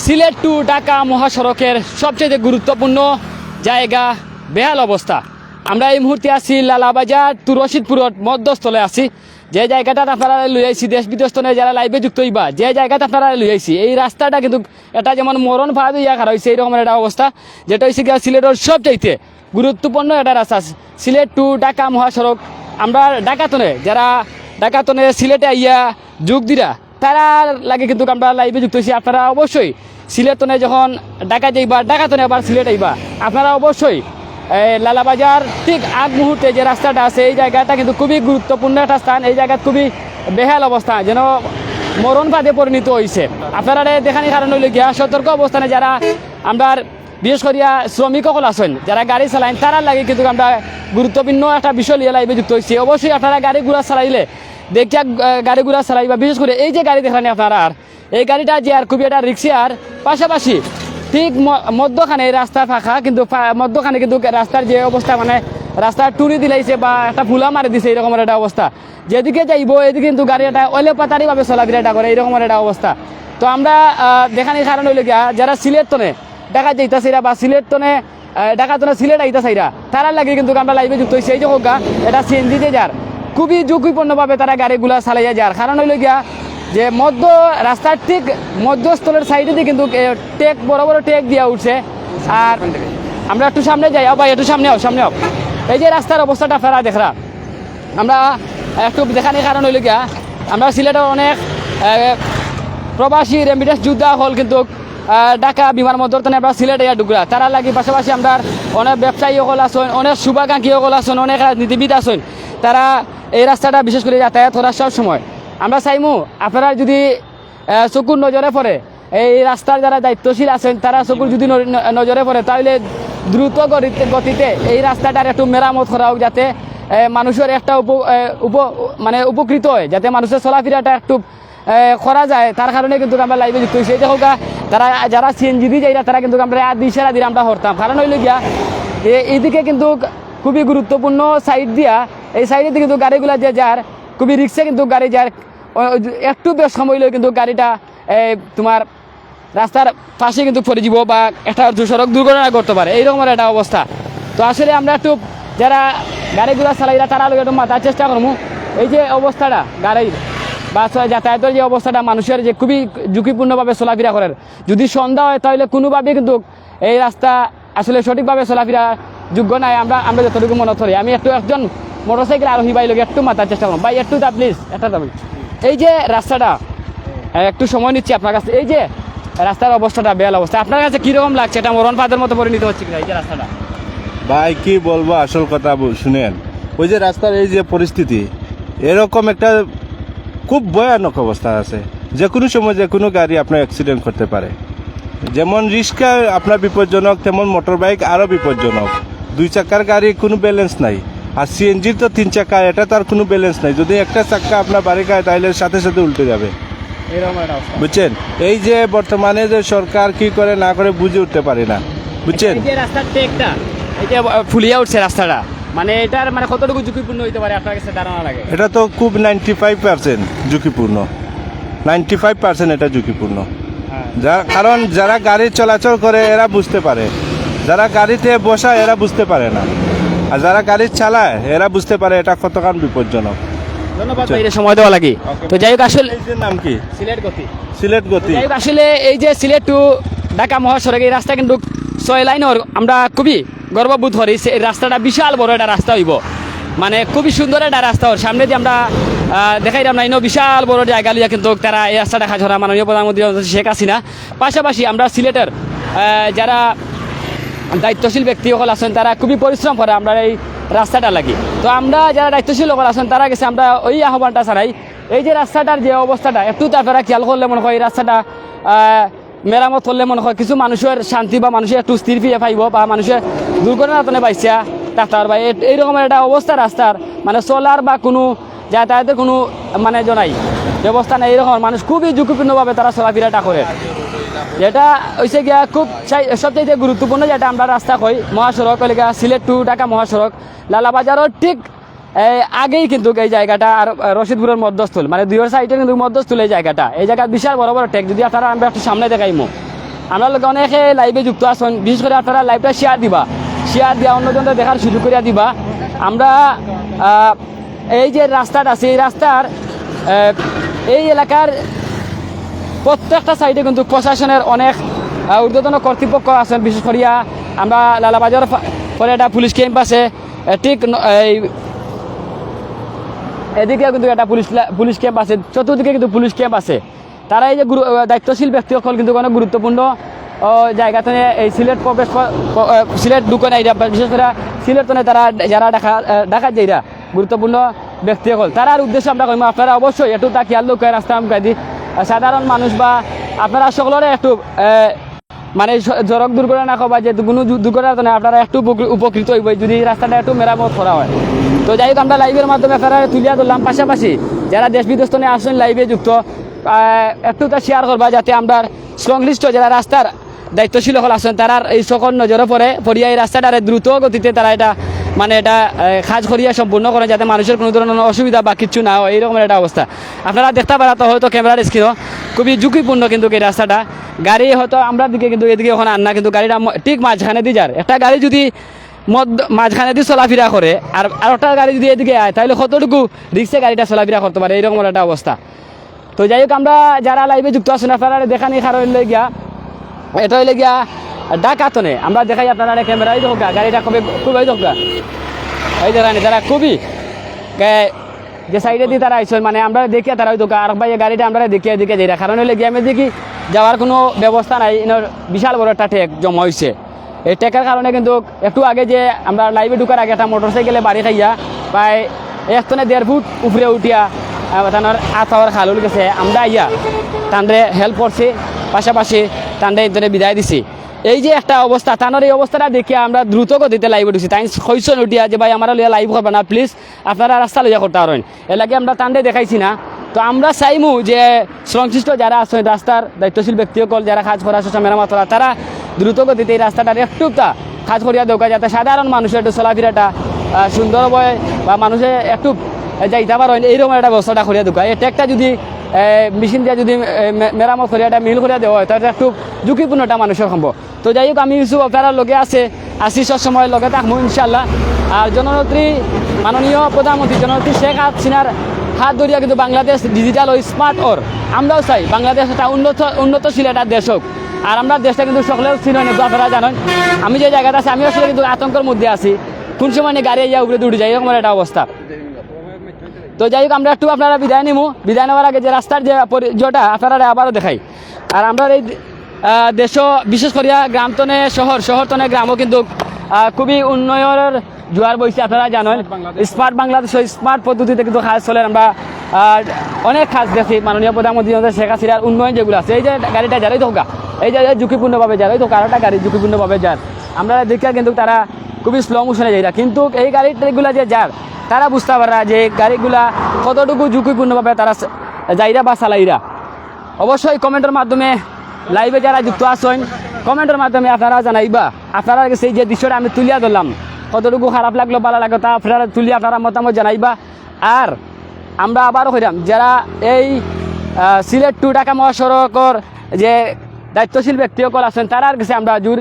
Sylhet two Dhaka মহাসড়কের সবচেয়ে গুরুত্বপূর্ণ জায়গা বেহাল অবস্থা। আমরা এই মুহূর্তে আছি লালাবাজার টু রশিদপুরের মধ্যস্থলে আছি। যে জায়গাটা আপনারা লই আইছি দেশ বিদেশ থেকে যারা লাইভে যুক্ত হইবা, যে জায়গাটা আপনারা লই আইছি এই রাস্তাটা কিন্তু এটা যেমন মরণ ফাঁদ ইয়া খারাপ হয়েছে এইরকমের একটা অবস্থা, যেটা হচ্ছে গিয়া সিলেটের সবচাইতে গুরুত্বপূর্ণ একটা রাস্তা সিলেট টু ঢাকা মহাসড়ক। আমরা ডাকাতনে যারা ডাকাতনে সিলেটে আইয়া যোগ দিরা তারা লাগে কিন্তু আমরা লাইভে যুক্ত হয়েছি। আপনারা অবশ্যই সিলেটনে যখন ঢাকা যাইবা, ডাকাতনে আবার সিলেট আইবা, আপনারা অবশ্যই লালাবাজার ঠিক আগ মুহূর্তে যে রাস্তাটা আছে এই জায়গাটা কিন্তু খুবই গুরুত্বপূর্ণ একটা স্থান। এই জায়গা খুবই বেহাল অবস্থা, যেন মরণ ফাঁদে পরিণত হয়েছে। আপনারা দেখানি কারণ হইলে গিয়া সতর্ক অবস্থানে যারা আমরা বিশেষ করিয়া শ্রমিক সকল আছেন যারা গাড়ি চালাইন তারা লাগে কিন্তু আমরা গুরুত্বপূর্ণ একটা বিষয় নিয়ে লাইভে যুক্ত হয়েছি। অবশ্যই আপনারা গাড়ি ঘোড়া চালাইলে দেখিয়া গাড়ি ঘোড়া চালাইবা। বিশেষ করে এই যে গাড়ি দেখানি আপনারা আর এই গাড়িটা যে আর খুবই একটা রিক্সি, আর পাশাপাশি ঠিক মধ্যখানে রাস্তা ফাঁকা, কিন্তু মধ্যখানে কিন্তু রাস্তার যে অবস্থা মানে রাস্তার টুরি দিলাইছে বা একটা ফুলা মারি দিছে এরকমের একটা অবস্থা। যেদিকে যাইব এদিকে কিন্তু গাড়ি একটা অলেপাতারিভাবে চলাফেরা করে এইরকমের একটা অবস্থা। তো আমরা দেখানির কারণ হইলে গিয়া যারা সিলেট তনে ঢাকা যাইতাছিরা বা সিলেট তনে ঢাকা তনে সিলেট আইতাছিরা তারা লাগে কিন্তু আমরা লাইভে যুক্ত হয়েছি। এই যে হোক এটা সিএনজিতে যার খুবই ঝুঁকিপূর্ণভাবে তারা গাড়িগুলা চালাইয়া যার কারণ হইলে গিয়া যে মধ্য রাস্তার ঠিক মধ্যস্থলের সাইডে দিয়ে কিন্তু টেক বড় বড় টেক দিয়া উঠছে। আর আমরা একটু সামনে যাই, ভাই একটু সামনে হোক। এই যে রাস্তার অবস্থাটা আপনারা দেখরা, আমরা একটু দেখানোর কারণ হইলে গিয়া আমরা সিলেটের অনেক প্রবাসী রেমিটেন্স যোদ্ধা হল কিন্তু ঢাকা বিমানবন্দর থেকে আমরা সিলেট ইয়া ডুগরা তারা লাগি। পাশাপাশি আমরা অনেক ব্যবসায়ী সকল আছেন, অনেক শুভাকাঙ্ক্ষী সকল আছেন, অনেক রাজনীতিবিদ আছেন, তারা এই রাস্তাটা বিশেষ করে যাতায়াত করার সব সময় আমরা চাইমু আপনারা যদি চকুর নজরে পড়ে এই রাস্তার যারা দায়িত্বশীল আছেন তারা চকুর যদি নজরে পড়ে তাহলে দ্রুত গতিতে এই রাস্তাটার একটু মেরামত করা হোক, যাতে মানুষের একটা মানে উপকৃত হয়, যাতে মানুষের চলাফেরাটা একটু করা যায়। তার কারণে কিন্তু আমরা লাইভে যুক্ত হয়েছি। এই যে হোক তারা যারা সিএনজি দিয়ে যাইরা তারা কিন্তু আমরা দিশারা দিয়ে আমরা হরতাম, কারণ হইল গিয়া এইদিকে কিন্তু খুবই গুরুত্বপূর্ণ সাইড দিয়া এই সাইডে কিন্তু গাড়িগুলা যে যার খুবই রিক্সা কিন্তু গাড়ি যার একটু বেশ সময় হইলেও কিন্তু গাড়িটা তোমার রাস্তার পাশে কিন্তু পড়ে যাব বা একটা সড়ক দুর্ঘটনা করতে পারে এইরকমের একটা অবস্থা। তো আসলে আমরা একটু যারা গাড়িগুলো চালাইরা তারা একটু মাথার চেষ্টা করবো এই যে অবস্থাটা গাড়ির বা যাতায়াতের যে অবস্থাটা মানুষের যে খুবই ঝুঁকিপূর্ণভাবে চলাফেরা করেন। যদি সন্ধ্যা হয় তাহলে কোনোভাবেই কিন্তু এই রাস্তা আসলে সঠিকভাবে চলাফেরা যোগ্য নাই। আমরা যতটুকু মনে করি, আমি একজন মোটরসাইকেল আরোহী ভাই লোক একটু মাথার চেষ্টা করুন ভাই, একটু প্লিজ একটা দাবি। এই যে রাস্তাটা একটু সময় নিচ্ছি আপনার কাছে, এই যে রাস্তার অবস্থাটা বেহাল অবস্থা, আপনার কাছে কিরকম লাগছে? এটা মরণ ফাঁদের মতো পরিণত হচ্ছে কিনা এই যে রাস্তাটা? ভাই কি বলবো, আসল কথা শুনেন, ওই যে রাস্তার এই যে পরিস্থিতি এরকম একটা খুব ভয়ানক অবস্থা আছে। যে কোনো সময় যে কোনো গাড়ি আপনার অ্যাক্সিডেন্ট করতে পারে। যেমন রিক্সা আপনার বিপজ্জনক, তেমন মোটর বাইক আরও বিপজ্জনক। দুই চাকার গাড়ি কোনো ব্যালেন্স নাই, আর সিএনজির তো তিন চাকা, এটা তার কোনো ব্যালেন্স নাই। যদি একটা চাক্কা আপনার বাড়ি খায় তাহলে সাথে সাথে উল্টে যাবে, বুঝছেন? এই যে বর্তমানে যে সরকার কি করে না করে বুঝে উঠতে পারে না, বুঝছেন? এই যে রাস্তার টেকটা এই যে ফুলিয়া উঠছে রাস্তাটা, মানে এটার মানে কতটুকু ঝুঁকিপূর্ণ হইতে পারে আপনার কাছে ধারণা লাগে? এটা তো খুব 95% ঝুঁকিপূর্ণ, 95% এটা ঝুঁকিপূর্ণ। কারণ যারা গাড়ি চলাচল করে এরা বুঝতে পারে, যারা গাড়িতে বসা এরা বুঝতে পারে না, আর যারা গাড়ি চালায় এরা বুঝতে পারে এটা কতখান বিপজ্জনক। ধন্যবাদ ভাই, সময় দেওয়া লাগে। তো যাই হোক, আসলে নাম কি? সিলেট গতি। যাই হোক, আসলে এই যে সিলেট টু ঢাকা মহাসড়ক এই রাস্তা কিন্তু 6 লাইনের আমরা খুবই গর্ববোধ করি। এই রাস্তাটা বিশাল বড় একটা রাস্তা হইব, মানে খুবই সুন্দর একটা রাস্তা। ওর সামনে দিয়ে আমরা দেখাইলাম না বিশাল বড় জায়গা লিয়া কিন্তু তারা এই রাস্তাটা খাজরা মাননীয় প্রধানমন্ত্রী শেখ হাসিনা। পাশাপাশি আমরা সিলেটের যারা দায়িত্বশীল ব্যক্তি সকল আছেন তারা খুবই পরিশ্রম করে আমরা এই রাস্তাটা লাগি। তো আমরা যারা দায়িত্বশীল সকল আছেন তারা গেছে আমরা ওই আহ্বানটা ছাড়াই এই যে রাস্তাটার যে অবস্থাটা একটু তারপরে খেয়াল করলে মনে হয় এই রাস্তাটা মেরামত করলে মনে হয় কিছু মানুষের শান্তি বা মানুষের একটু স্থির ফিরে পাইব বা মানুষের দুর্ঘটনা পাইছে ডাক্তার বা এইরকমের একটা অবস্থা রাস্তার, মানে চলার বা কোনো যাতায়াতের কোনো মানে জনাই ব্যবস্থা নেই। এইরকম মানুষ খুবই ঝুঁকিপূর্ণভাবে তারা চলাফেরাটা করে, যেটা হয়েছে গিয়া খুব সবচেয়ে গুরুত্বপূর্ণ যেটা আমরা রাস্তা কই মহাসড়ক এলাকা সিলেট টু ঢাকা মহাসড়ক লালাবাজারের ঠিক আগেই কিন্তু এই জায়গাটা আর রশিদপুরের মধ্যস্থল, মানে দুইয়ের সাইডে কিন্তু মধ্যস্থল এই জায়গাটা। এই জায়গা বিশাল বড় বড় টেক, যদি আপনারা আমরা একটু সামনে দেখাইমো আমরা লোক অনেকে লাইভে যুক্ত আছেন, বিশেষ করে আপনারা লাইভটা শেয়ার দিবা, শেয়ার দিয়া অন্যজনকে দেখার সুযোগ করিয়া দিবা। আমরা এই যে রাস্তাটা আছে, এই রাস্তার এই এলাকার প্রত্যেকটা সাইডে কিন্তু প্রশাসনের অনেক ঊর্ধ্বতন কর্তৃপক্ষ আছেন। বিশেষ করিয়া আমরা লালাবাজার পরে একটা পুলিশ ক্যাম্প আছে, ঠিক এই এদিকে কিন্তু একটা পুলিশ ক্যাম্প আছে, চতুর্দিকে কিন্তু পুলিশ ক্যাম্প আছে। তারা এই যে দায়িত্বশীল ব্যক্তিসকল কিন্তু অনেক গুরুত্বপূর্ণ জায়গাতে এই সিলেট ঢুকে নাই, বিশেষ করে সিলেট তারা যারা ঢাকা যাইরা গুরুত্বপূর্ণ ব্যক্তিসকল, তারার উদ্দেশ্যে আমরা কইম আপনারা অবশ্যই একটু তা খেয়াল লোক রাস্তা আমকাই দি সাধারণ মানুষ বা আপনারা সকলের একটু মানে জরক দুর্ঘটনা বা যে কোনো দুর্ঘটনা আপনারা একটু উপকৃত হইব যদি রাস্তাটা একটু মেরামত করা হয়। তো যাই হোক আমরা লাইভের মাধ্যমে আপনারা তুলিয়া ধরলাম, পাশাপাশি যারা দেশ বিদেশ থেকে আসছেন লাইভে যুক্ত একটু তা শেয়ার করবা, যাতে আমরা সংশ্লিষ্ট যারা রাস্তার দায়িত্বশীল হল আছেন তারা এই সকল নজরে পড়িয়া এই রাস্তাটারে দ্রুত গতিতে তারা এটা মানে এটা কাজ করিয়া সম্পূর্ণ করে, যাতে মানুষের কোনো ধরনের অসুবিধা বা কিচ্ছু না হয়, এইরকমের একটা অবস্থা আপনারা দেখতে পারা। তো হয়তো ক্যামেরার স্ক্রিনও খুবই ঝুঁকিপূর্ণ কিন্তু এই রাস্তাটা, গাড়ি হয়তো আমরা দিকে কিন্তু এদিকে ওখানে আন না, কিন্তু গাড়িটা ঠিক মাঝখানে দিয়ে যার, একটা গাড়ি যদি মাঝখানে দিয়ে চলাফেরা করে আর একটা গাড়ি যদি এদিকে আয় তাহলে কতটুকু রিক্সে গাড়িটা চলাফেরা করতে পারে, এইরকম একটা অবস্থা। তো যাই হোক আমরা যারা লাইভে যুক্ত আছেন আপনারা দেখানি কারণ হইলে গিয়া এটা হইলে গিয়া ডাকাতনে আমরা দেখাই আপনারা ক্যামেরায় দেখো গাড়িটা খুবই দেখো এই দেখানি তারা খুবই যে সাইডে দিয়ে তারা আইসেন মানে আমরা দেখি তারা ওই দোকান আর ভাই গাড়িটা আমরা দেখিয়ে যাই, কারণ হইলে গিয়ে আমি দেখি যাওয়ার কোনো ব্যবস্থা নাই, বিশাল বড় একটা টেক জমা হয়েছে। এই টেকের কারণে কিন্তু একটু আগে যে আমরা লাইভে ঢুকার আগে একটা মোটরসাইকেলে বাড়ি খাইয়া প্রায় 1.5 ফুট উপরে উঠিয়া তার আতাওয়ার খালুল গেছে, আমরা আইয়া তানরে হেল্প করছি, পাশাপাশি তানরে এদের বিদায় দিছি। এই যে একটা অবস্থা তানোর এই অবস্থাটা দেখিয়া আমরা দ্রুত গতিতে লাইভে ঢুকছি, তাই কইসন উঠিয়া যে ভাই আমরা লইয়া লাইভ করবা না প্লিজ, আপনারা রাস্তা লইয়া করতে পারেন, এর লাগে আমরা তানরে দেখাইছি না। তো আমরা চাইমু যে সংশ্লিষ্ট যারা আছেন রাস্তার দায়িত্বশীল ব্যক্তিসকল যারা কাজ করা আছে মেরামত করা, তারা দ্রুত গতিতে এই রাস্তাটার একটুটা কাজ করিয়া দেওয়া, যাতে সাধারণ মানুষের একটু চলাফেরাটা সুন্দর হয় বা মানুষের একটু যাইতে পারেন, এইরকম একটা ব্যবস্থাটা করিয়া দেওয়া। এই ট্যাগটা যদি মেশিন দিয়ে যদি মেরামত করিয়া একটা মিল করিয়া দেওয়া হয় তাহলে একটু ঝুঁকিপূর্ণ একটা মানুষের সম্ভব। তো যাই হোক আমি ইউসুফ আপনারা লগে আসি সবসময় লগে থাকবো ইনশাল্লাহ। আর জননেত্রী মাননীয় প্রধানমন্ত্রী জননেত্রী শেখ হাসিনার হাত ধরিয়া কিন্তু বাংলাদেশ ডিজিটাল ও স্মার্ট ওর আমরাও চাই বাংলাদেশ একটা উন্নতশীল একটা দেশ হোক। আর আমরা দেশটা কিন্তু সকলেও চিনেন, আপনারা জানেন আমি যে জায়গাটা আছি আমি আসলে কিন্তু আতঙ্কের মধ্যে আছি, কোন সময় গাড়ি ইয়া উপরে দৌড়ে যাই, এরকম একটা অবস্থা। তো যাই হোক আমরা একটু আপনারা বিদায় নিবো, বিদায় নেওয়ার আগে যে রাস্তার যে পরিচয়টা আপনারা আবারও দেখাই। আর আমরা এই দেশ বিশেষ করিয়া গ্রাম তনে শহর তনে গ্রামও কিন্তু খুবই উন্নয়নের জোয়ার বইছে, আপনারা জানেন স্মার্ট বাংলাদেশ স্মার্ট পদ্ধতিতে কিন্তু কাজ চলে। আমরা অনেক কাজ দেখি মাননীয় প্রধানমন্ত্রী শেখ হাসিনার উন্নয়ন যেগুলো আছে, এই যে গাড়িটা যারাই ধোকা এই যে ঝুঁকিপূর্ণভাবে যারাই ধোকা আরেকটা গাড়ি ঝুঁকিপূর্ণভাবে যার আমরা দেখে কিন্তু তারা খুবই স্লো মোশনে যাই, কিন্তু এই গাড়িগুলা যে যার তারা বুঝতে পারা যে গাড়িগুলা কতটুকু ঝুঁকিপূর্ণভাবে তারা যাইরা বা চালাইরা। অবশ্যই কমেন্টের মাধ্যমে লাইভে যারা যুক্ত আছেন কমেন্টের মাধ্যমে আপনারা জানাইবা আপনারা সেই যে দৃশ্যটা আমি তুলিয়া ধরলাম কতটুকু খারাপ লাগলো ভালো লাগলো তা আপনারা তুলিয়া আপনারা মতামত জানাইবা। আর আমরা আবারও কইলাম যারা এই সিলেট টু ঢাকা মহাসড়কের যে দায়িত্বশীল ব্যক্তিসকল আছেন তারার কাছে আমরা জোর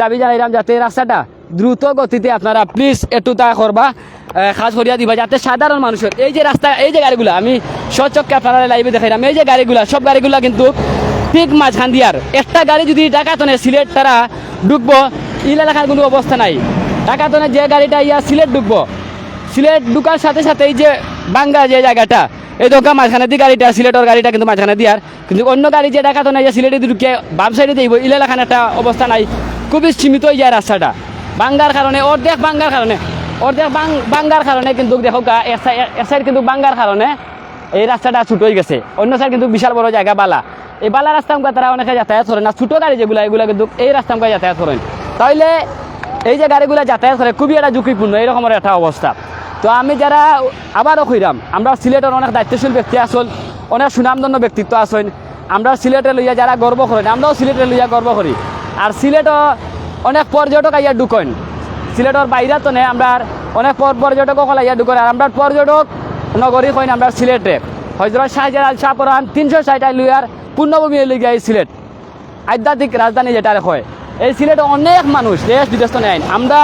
দাবি জানাইলাম যাতে রাস্তাটা দ্রুত গতিতে আপনারা প্লিজ একটু তা করবা কাজ করিয়া দিবা, যাতে সাধারণ মানুষের এই যে রাস্তা এই যে গাড়িগুলো আমি স্বচক্ষে আপনারা লাইভে দেখাইলাম, এই যে গাড়িগুলা সব গাড়িগুলা কিন্তু ঠিক মাঝখান দিয়ার একটা গাড়ি যদি ডাকাতনে সিলেট তারা ঢুকবো ইল এলাকার কোনো অবস্থা নাই। ডাকাতনে যে গাড়িটা ইয়া সিলেট ঢুকবো, সিলেট ঢুকার সাথে সাথে এই যে বাঙ্গা যে জায়গাটা এই দোকা মাঝখানে দিয়ে গাড়িটা সিলেটের গাড়িটা কিন্তু মাঝখানে দিয়ার, কিন্তু অন্য গাড়ি যে ডাকাতনে যে সিলেটে ঢুকে বাম সাইডে দিব ইল এলাকার একটা অবস্থা নাই, খুবই সীমিত হয়ে যায় রাস্তাটা বাঙ্গার কারণে অর্ধেক বাঙ্গার কারণে কিন্তু দেখো এক সাইড কিন্তু বাঙ্গার কারণে এই রাস্তাটা ছোট হয়ে গেছে, অন্য সাইড কিন্তু বিশাল বড় জায়গা বালা, এই বালা রাস্তা তারা অনেকে যাতায়াত করেন না, ছোটো গাড়ি যেগুলো এগুলো কিন্তু এই রাস্তা যাতায়াত করেন, তাইলে এই যে গাড়িগুলো যাতায়াত করে খুবই একটা ঝুঁকিপূর্ণ এরকমের একটা অবস্থা। তো আমি যারা আবারও কইরাম আমরা সিলেটের অনেক দায়িত্বশীল ব্যক্তি আসল অনেক সুনামধন্য ব্যক্তিত্ব আসেন, আমরা সিলেটে লইয়া যারা গর্ব করেন আমরাও সিলেটে লইয়া গর্ব করি। আর সিলেটও অনেক পর্যটক আইয়া ঢুকেন, সিলেটের বাইরে তো নেই আমরা অনেক পর্যটক আইয়া ঢুকেন, আর আমরা পর্যটক নগরী কইন আমরা সিলেটে হজরত শাহজালাল শাহপরান 360 লইয়ার পূর্ণভূমি লিগে সিলেট আধ্যাত্মিক রাজধানী যেটা হয়, এই সিলেটে অনেক মানুষ দেশ বিদেশ তো নেয়। আমরা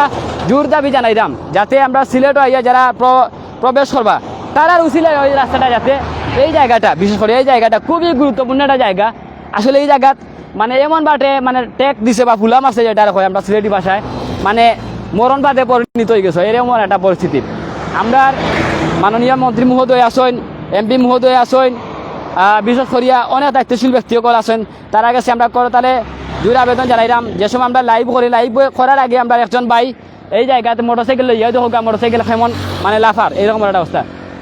জোর দাবি জানাইলাম যাতে আমরা সিলেট আইয়া যারা প্রবেশ করবা তারা উচিলে ওই রাস্তাটা যাতে এই জায়গাটা, বিশেষ করে এই জায়গাটা খুবই গুরুত্বপূর্ণ একটা জায়গা। আসলে এই জায়গাত মানে এমন বাটে মানে টেক দিছে বা ফুলাম আছে যেটা হয় আমরা সিলেটি ভাষায় মানে মরণ বাদে পরিণত হয়ে গেছে, এরকম একটা পরিস্থিতি। আমরা মাননীয় মন্ত্রী মহোদয় আসেন, এমপি মহোদয় আসেন, বিশেষ করিয়া অনেক দায়িত্বশীল ব্যক্তিসকল আছেন, তারা কাছে আমরা করতালে জোর আবেদন জানাইলাম। যে সময় আমরা লাইভ করি, লাইভ করার আগে আমরা একজন ভাই এই জায়গাতে মোটরসাইকেল লইয়া হোক মোটরসাইকেল কেমন মানে লাফার এরকম একটা অবস্থা,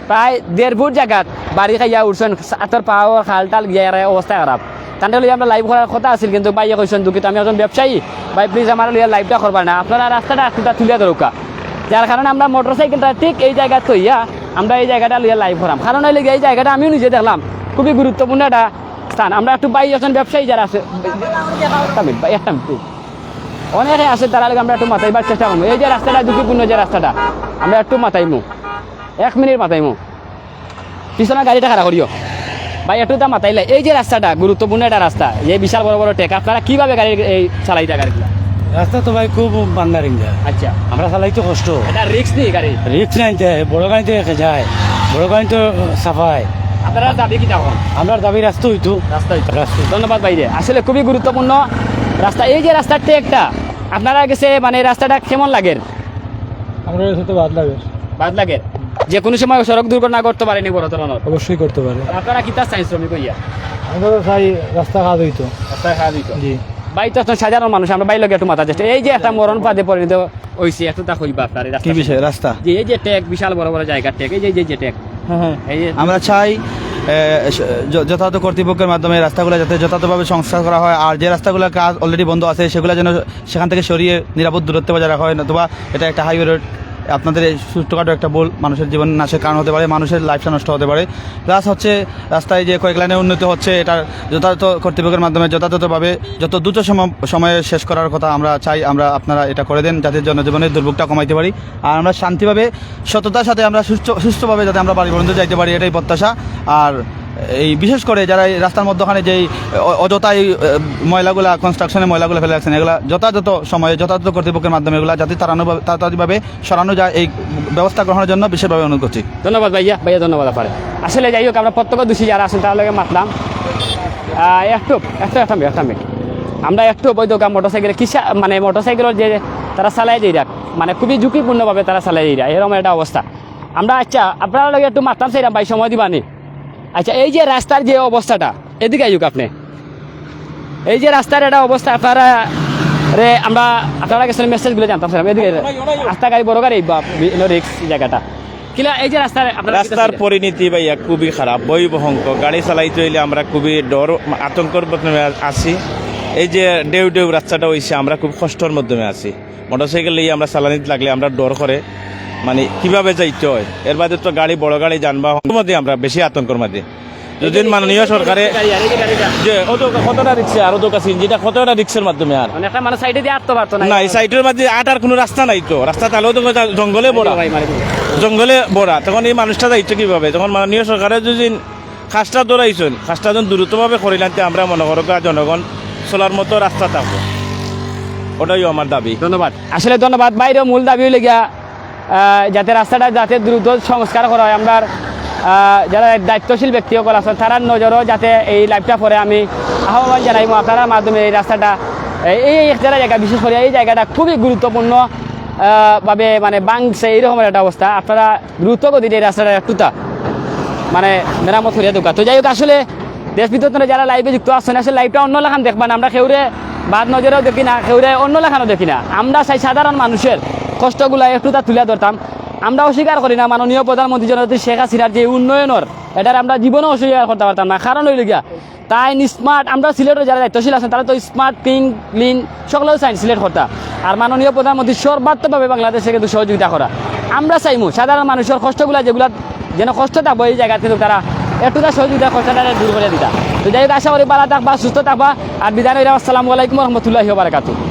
প্রায় 1.5 ফুট জায়গাত বাড়ি খাইয়া উঠছেন, আতর পাওয়ার খাল টাল গিয়ে অবস্থা খারাপ। তাহলে লইয়া আমরা লাইভ করার কথা আছিল, কিন্তু ভাইয়া কইছেন দুঃখিত আমি একজন ব্যবসায়ী, ভাই প্লিজ আমার লইয়া লাইভটা করবার না, আপনারা রাস্তাটা একটুটা তুলিয়া দরকার। যার কারণে আমরা মোটরসাইকেলটা ঠিক এই জায়গা তৈয়া আমরা এই জায়গাটা লইয়া লাইভ করাম। কারণ হইলে এই জায়গাটা আমিও নিজে দেখলাম খুবই গুরুত্বপূর্ণ একটা স্থান। আমরা একটু ভাই একজন ব্যবসায়ী যারা আছে একটা অনেকে আছে তারা আমরা একটু মাথাইবার চেষ্টা করবো। এই যে রাস্তাটা ঝুঁকিপূর্ণ যে রাস্তাটা আমরা একটু মাথাইমু, 1 মিনিট মাথাইমু, পিছনে গাড়িটা খাড়া করিও ভাই একটু তা মাথাইলে। এই যে রাস্তাটা গুরুত্বপূর্ণ একটা রাস্তা, এই বিশাল বড় বড় টেক, আপনারা কিভাবে গাড়ি এই চালাইটা গাড়িগুলা? রাস্তা তো ভাই খুব বান্দারিং যায়, আচ্ছা আমরা চালাইতে কষ্ট, এটা রিক্স নেই গাড়ি? রিক্স নাইতে বড় গাড়িতে রেখে যায়, বড় গাড়ি তো সাফাই। আপনারা দাবি কি তখন? আমরা দাবি রাস্তা হইতো রাস্তা। ধন্যবাদ ভাইরে, আসলে খুবই গুরুত্বপূর্ণ রাস্তা। এই যে রাস্তার টেকটা আপনারা গেছে মানে রাস্তাটা কেমন লাগে? আমরা সাথে বাদ লাগে, বাদ লাগে, যে কোনো সময় সড়ক দুর্ঘটনা করতে পারেনি বড় ধরনের, অবশ্যই করতে পারে। আপনারা কি তার চাই শ্রমিক হইয়া আমরা তো চাই রাস্তা কাজ হইতো। রাস্তায় খাওয়া দিত জি ভাই, তো সাধারণ মানুষ আমরা বাইরে একটু মাথা চেষ্টা। এই যে একটা মরণ পাদে পরিণত হয়েছে, একটু তা হইবা আপনার এই রাস্তা, রাস্তা যে এই যে টেক বিশাল বড় বড় জায়গার টেক, এই যে টেক, এই যে আমরা চাই যথাযথ কর্তৃপক্ষের মাধ্যমে রাস্তাগুলো যাতে যথাযথভাবে সংস্কার করা হয়, আর যে রাস্তাগুলোর কাজ অলরেডি বন্ধ আছে সেগুলো যেন সেখান থেকে সরিয়ে নিরাপদ দূরত্বে বজায় রাখা হয়, নতুবা এটা একটা হাইওয়ে রোড, আপনাদের এই ছোট্টখাটো একটা ভুল মানুষের জীবন নাশের কারণ হতে পারে, মানুষের লাইফটা নষ্ট হতে পারে। প্লাস হচ্ছে রাস্তায় যে কয়েক লাইনের উন্নতি হচ্ছে, এটা যথাযথ কর্তৃপক্ষের মাধ্যমে যথাযথভাবে যত দ্রুত সময়ে শেষ করার কথা আমরা চাই। আপনারা এটা করে দেন যাতে জনজীবনের দুর্ভোগটা কমাইতে পারি, আর আমরা শান্তিভাবে সততার সাথে আমরা সুস্থভাবে যাতে আমরা বাড়ি পর্যন্ত যাইতে পারি, এটাই প্রত্যাশা। আর এই বিশেষ করে যারা এই রাস্তার মধ্যখানে যেই অযথাই ময়লাগুলা, কনস্ট্রাকশনের ময়লাগুলো ফেলে রাখছেন, এগুলা যথাযথ সময়ে যথাযথ কর্তৃপক্ষের মাধ্যমে এগুলা যাতে তাড়াতাড়িভাবে সরানো যায়, এই ব্যবস্থা গ্রহণের জন্য বিশেষভাবে অনুরোধ করছি। ধন্যবাদ ভাইয়া, ধন্যবাদ আপনারে। আসলে যাই হোক আমরা প্রত্যক্ষ দোষী যারা আছেন তার লগে মাতলাম একটু আমরা একটু বৈধ মোটরসাইকেল কিসা মানে মোটরসাইকেলের যে তারা চালাই দিয়ে রাখ মানে খুবই ঝুঁকিপূর্ণভাবে তারা চালাই দিয়ে রাখ, এরকম একটা অবস্থা। আমরা আচ্ছা আপনারা লগে একটু মাতলাম সেইরাম ভাই, সময় দিবানি? আচ্ছা এই যে রাস্তার যে অবস্থাটা এদিকে আইক আপনি, এই যে রাস্তার একটা অবস্থা আপনারা রে আমরা আপনারা কাছে মেসেজগুলো জানতাম স্যার, এদিকে রাস্তা গাড়ি বড় গাড়ি বা রিক্স জায়গাটা কিলা, এই যে রাস্তার রাস্তার পরিণতি ভাইয়া খুবই খারাপ, বহিবহঙ্ক গাড়ি চালাইতে হইলে আমরা খুবই ডর আতঙ্কর মাধ্যমে আছি। এই যে ডেউ রাস্তাটা হয়েছে আমরা খুব কষ্টর মাধ্যমে আছি, মোটরসাইকেল নিয়ে আমরা চালানিতে লাগলে আমরা ডর করে মানে কিভাবে যাইতে হয়, এর বাদে তো গাড়ি বড় গাড়ি যানবাহন মধ্যে আমরা বেশি আতঙ্কর মাঝে। যদি মাননীয় সরকারে যে কতটা রিক্সা আর ওদের কাছে যেটা কতটা রিক্সার মাধ্যমে আর মানে সাইডে দিয়ে আটতে পারতো না, এই সাইডের মাঝে আটার কোনো রাস্তা নাই, তো রাস্তা তাহলেও তো জঙ্গলে বড়া, তখন এই মানুষটা যাইতো কিভাবে? তখন মাননীয় সরকারের যদি খাসটা দৌড়াইছেন, খাসটা যখন দ্রুতভাবে করিলাতে আমরা মনে করো জনগণ চলার মতো রাস্তা থাকবো, ওটাই আমার দাবি। ধন্যবাদ, আসলে ধন্যবাদ বাইরেও মূল দাবি হইলে গিয়া যাতে রাস্তাটা যাতে দ্রুত সংস্কার করা হয়। আমরা যারা দায়িত্বশীল ব্যক্তিসকল আছেন তারার নজরও যাতে এই লাইভটা পরে আমি আহ্বান জানাইব আপনার মাধ্যমে এই রাস্তাটা এই একটা জায়গা, বিশেষ করে এই জায়গাটা খুবই গুরুত্বপূর্ণ ভাবে মানে বাংছে এইরকমের একটা অবস্থা, আপনারা দ্রুত গতিতে এই রাস্তাটা একটুটা মানে মেরামত করিয়া দোকান। তো যাই হোক আসলে দেশ বিদ্যুৎ যারা লাইভে যুক্ত আসছেন আসলে লাইভটা অন্য লেখান দেখবেন, আমরা কেউরে বাদ নজরেও দেখি না, কেউরে অন্য লেখানও দেখি না, আমরা চাই সাধারণ মানুষের কষ্টগুলা একটুটা তুলে ধরতাম। আমরা অস্বীকার করি না মাননীয় প্রধানমন্ত্রী জননেত্রী শেখ হাসিনার যে উন্নয়নের, এটার আমরা জীবনেও অস্বীকার করতে পারতাম না। কারণ হইল গিয়া তাই স্মার্ট, আমরা সিলেটের যারা দায়িত্বশীল আছেন তারা তো স্মার্ট ক্লিন সকলেও চাই সিলেট করতা, আর মাননীয় প্রধানমন্ত্রী সর্বাত্মকভাবে বাংলাদেশে কিন্তু সহযোগিতা করা। আমরা চাইমু সাধারণ মানুষের কষ্টগুলা যেগুলা যেন কষ্ট থাকবো এই জায়গা থেকে তারা একটুটা সহযোগিতা কষ্টটা দূর করে দিতা। তো যাই হোক আশা করি ভালো থাকবা, সুস্থ থাকবা, আর বিদায়। আসসালামু আলাইকুম রহমতুল্লাহি ওয়া বারাকাতুহু।